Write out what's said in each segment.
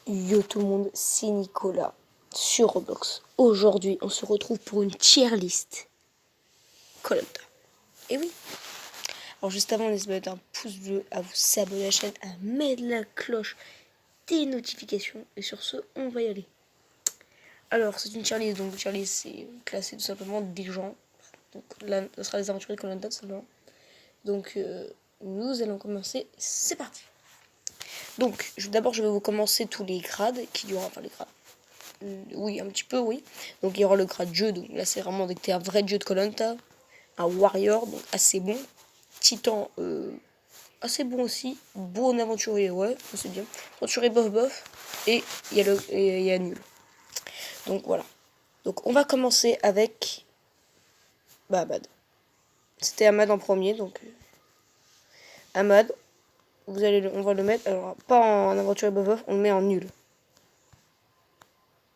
Yo tout le monde, c'est Nicolas sur Roblox. Aujourd'hui, on se retrouve pour une tier list Koh-Lanta. Et oui. Alors juste avant, n'hésitez pas à mettre un pouce bleu, à vous abonner à la chaîne, à mettre la cloche des notifications. Et sur ce, on va y aller. Alors, c'est une tier list, donc tier list, c'est classé tout simplement des gens. Donc là, ce sera les aventuriers de Koh-Lanta tout simplement. Donc, nous allons commencer. C'est parti. Donc, d'abord, je vais vous commencer tous les grades qui durent, enfin les grades. Oui, un petit peu, oui. Donc il y aura le grade jeu, donc là c'est vraiment dès que t'es un vrai jeu de Koh-Lanta. Un warrior, donc assez bon. Titan, assez bon aussi. Bon aventurier, ouais, c'est bien. Aventurier bof bof. Et il y a nul. Donc voilà. Donc on va commencer avec Ahmad. C'était Ahmad en premier, donc Ahmad, on va le mettre, alors pas en aventurier bof bof, on le met en nul.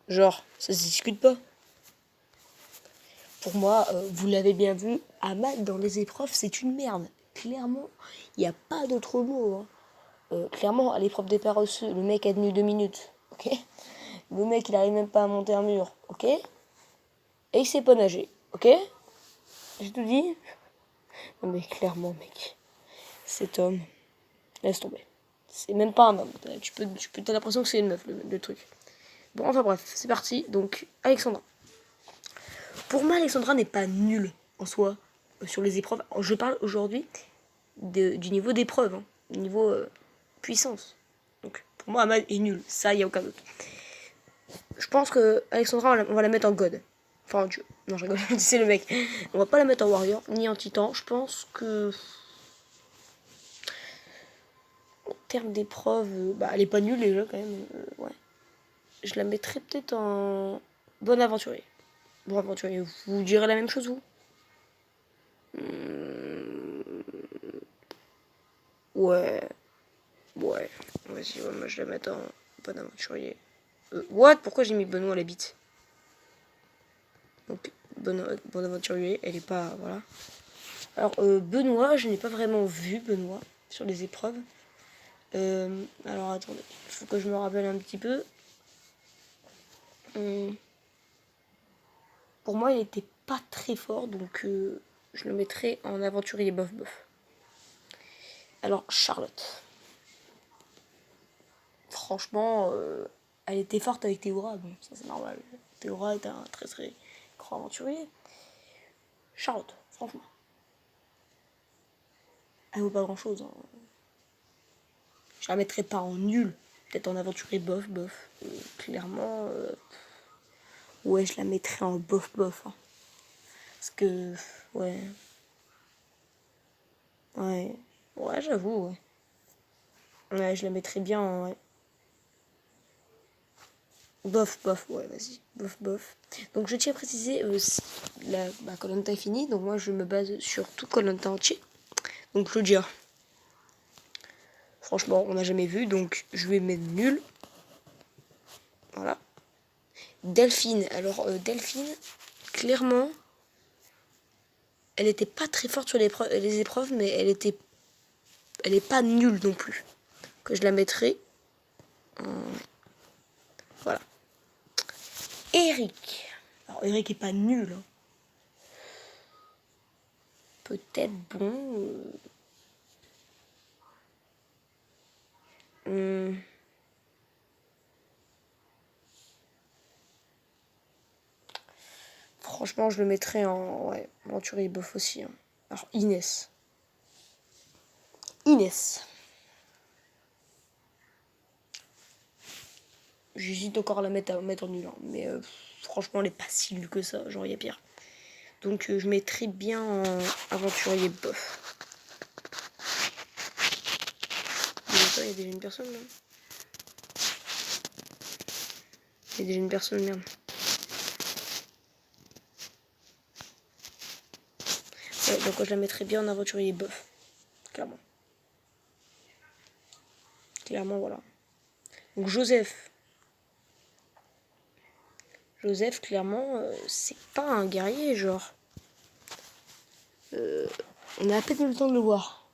Genre, ça se discute pas. Pour moi, vous l'avez bien vu, Ahmad dans les épreuves, c'est une merde. Clairement, il n'y a pas d'autre mot. Hein. Clairement, à l'épreuve des paresseux, le mec a tenu 2 minutes. Ok. Le mec, il arrive même pas à monter un mur. Ok. Et il sait pas nager. Ok. J'ai tout dit. Non mais clairement, mec, cet homme, laisse tomber. C'est même pas un homme. T'as l'impression que c'est une meuf, le truc. Bon, enfin bref, c'est parti. Donc, Alexandra. Pour moi, Alexandra n'est pas nulle en soi sur les épreuves. Je parle aujourd'hui du niveau d'épreuve, hein, du niveau puissance. Donc pour moi, Ahmad est nul. Ça, il n'y a aucun doute. Je pense que Alexandra, on va la mettre en god. Enfin, en dieu. Non, je rigole. C'est le mec. On va pas la mettre en warrior, ni en titan. Je pense que en termes d'épreuve, elle est pas nulle déjà quand même. Ouais. Je la mettrais peut-être en bon aventurier. Bon aventurier, vous direz la même chose, vous? Ouais. Ouais. Vas-y, ouais, moi je la mets en bon aventurier. What? Pourquoi j'ai mis Benoît à la bite? Donc, bon aventurier, elle est pas. Voilà. Alors, Benoît, je n'ai pas vraiment vu Benoît sur les épreuves. Alors, attendez, il faut que je me rappelle un petit peu. Pour moi, il était pas très fort, donc je le mettrai en aventurier bof bof. Alors, Charlotte. Franchement, elle était forte avec Théora, bon, ça c'est normal. Théora est un très très grand aventurier. Charlotte, franchement. Elle vaut pas grand chose. Hein. Je la mettrais pas en nul. Peut-être en aventurier bof bof. Clairement, ouais, je la mettrais en bof bof. Hein. Parce que, ouais. Ouais. Ouais, j'avoue, ouais. Ouais, je la mettrais bien en, ouais. Bof bof, ouais, vas-y. Bof bof. Donc je tiens à préciser, Koh-Lanta est finie. Donc moi je me base sur tout Koh-Lanta entier. Donc Claudia. Franchement, on n'a jamais vu, donc je vais mettre nul. Voilà. Delphine. Alors, Delphine, clairement, elle était pas très forte sur les épreuves, mais elle est pas nulle non plus. Que je la mettrai. Voilà. Eric. Alors, Eric est pas nul. Hein. Peut-être bon. Franchement, je le mettrais en aventurier bof aussi. Hein. Alors, Inès. Inès. J'hésite encore à la mettre en nul. Hein. Mais franchement, elle est pas si nulle que ça. Genre, il y a pire. Donc, je mettrais bien en aventurier bof. Il y a déjà une personne là. Il y a déjà une personne, merde. Ouais, donc je la mettrais bien en aventurier bof. Clairement. Clairement, voilà. Donc Joseph. Joseph, clairement, c'est pas un guerrier, genre. On a à peine eu le temps de le voir.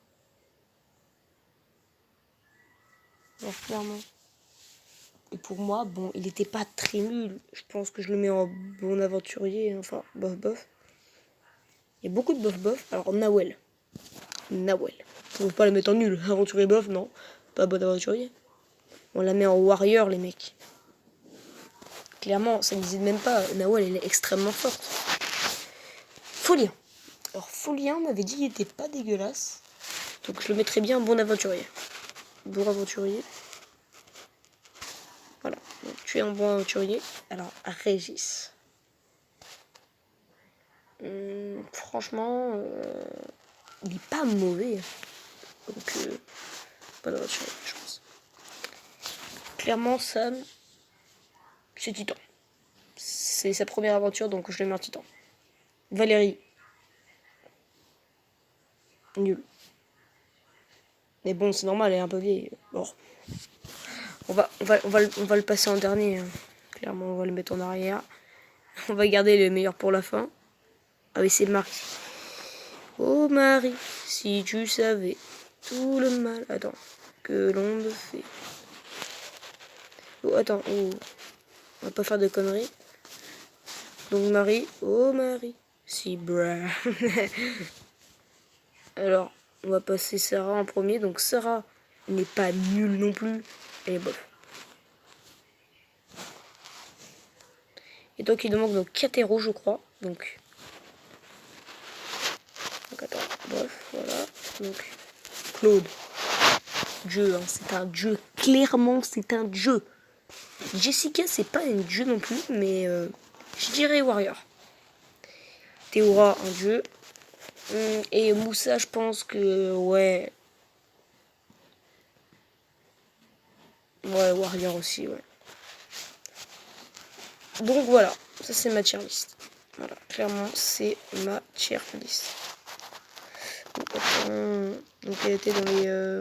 Genre, clairement. Et pour moi, bon, il était pas très nul. Je pense que je le mets en bon aventurier, enfin, bof bof. Il y a beaucoup de bof bof. Alors, Nawel. Nawel. On ne peut pas la mettre en nul. Aventurier bof, non. Pas bon aventurier. On la met en warrior, les mecs. Clairement, ça n'hésite même pas. Nawel, elle est extrêmement forte. Folien. Alors, Folien m'avait dit qu'il était pas dégueulasse. Donc, je le mettrais bien en bon aventurier. Bon aventurier. Voilà. Donc, tu es un bon aventurier. Alors, Régis. Franchement, il n'est pas mauvais. Donc, bon aventurier, je pense. Clairement, Sam, c'est Titan. C'est sa première aventure, donc je le mets en Titan. Valérie. Nul. Mais bon, c'est normal, elle est un peu vieille. Bon. On va le passer en dernier. Hein. Clairement, on va le mettre en arrière. On va garder le meilleur pour la fin. Ah oui, c'est Marie. Oh Marie, si tu savais tout le mal... Attends, que l'on me fait. Oh, attends, oh. On va pas faire de conneries. Donc Marie, oh Marie, si bra. Alors, on va passer Sarah en premier. Donc Sarah n'est pas nulle non plus. Elle est bof. Et donc il demande donc 4 héros, je crois. Donc attends, bof, voilà. Donc Claude. Dieu, hein, c'est un dieu. Clairement, c'est un dieu. Jessica, c'est pas une dieu non plus, mais je dirais Warrior. Théora, un dieu. Et Moussa, je pense que, ouais. Ouais, Warrior aussi, ouais. Donc voilà, ça c'est ma tier list. Voilà, clairement, c'est ma tier list. Donc elle était dans les...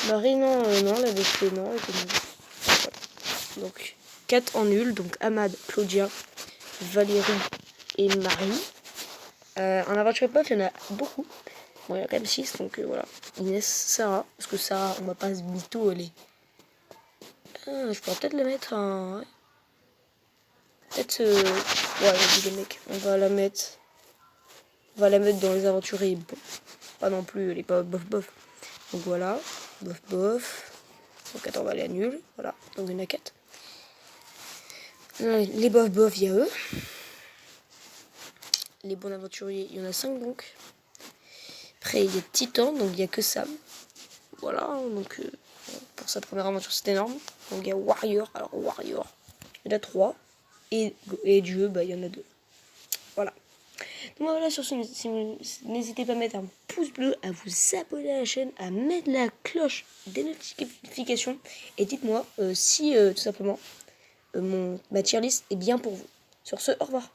Marie, non, elle avait fait, non, elle était nulle. Voilà. Donc, 4 en nul, donc Ahmad, Claudia, Valérie et Marie. En aventure puff, il y en a beaucoup. Bon, il y en a quand même 6, donc voilà. Inès, Sarah, parce que Sarah, on va pas se mytho, elle est... je pourrais peut-être la mettre en... Ouais. Peut-être... Ouais, vas-y les mecs, on va la mettre... On va la mettre dans les aventuriers. Bon, pas non plus, elle est pas bof bof. Donc voilà, bof bof. Donc attends, on va aller à nul. Voilà, donc il y en a 4. Les bof bof, il y a eux. Les bons aventuriers, il y en a 5 donc. Après, il y a Titan, donc il n'y a que Sam. Voilà, donc pour sa première aventure, c'est énorme. Donc il y a Warrior, alors Warrior, il y en a 3. Et Dieu, bah il y en a 2. Voilà. Donc voilà, sur ce, n'hésitez pas à mettre un pouce bleu, à vous abonner à la chaîne, à mettre la cloche des notifications. Et dites-moi si tout simplement ma tier list est bien pour vous. Sur ce, au revoir.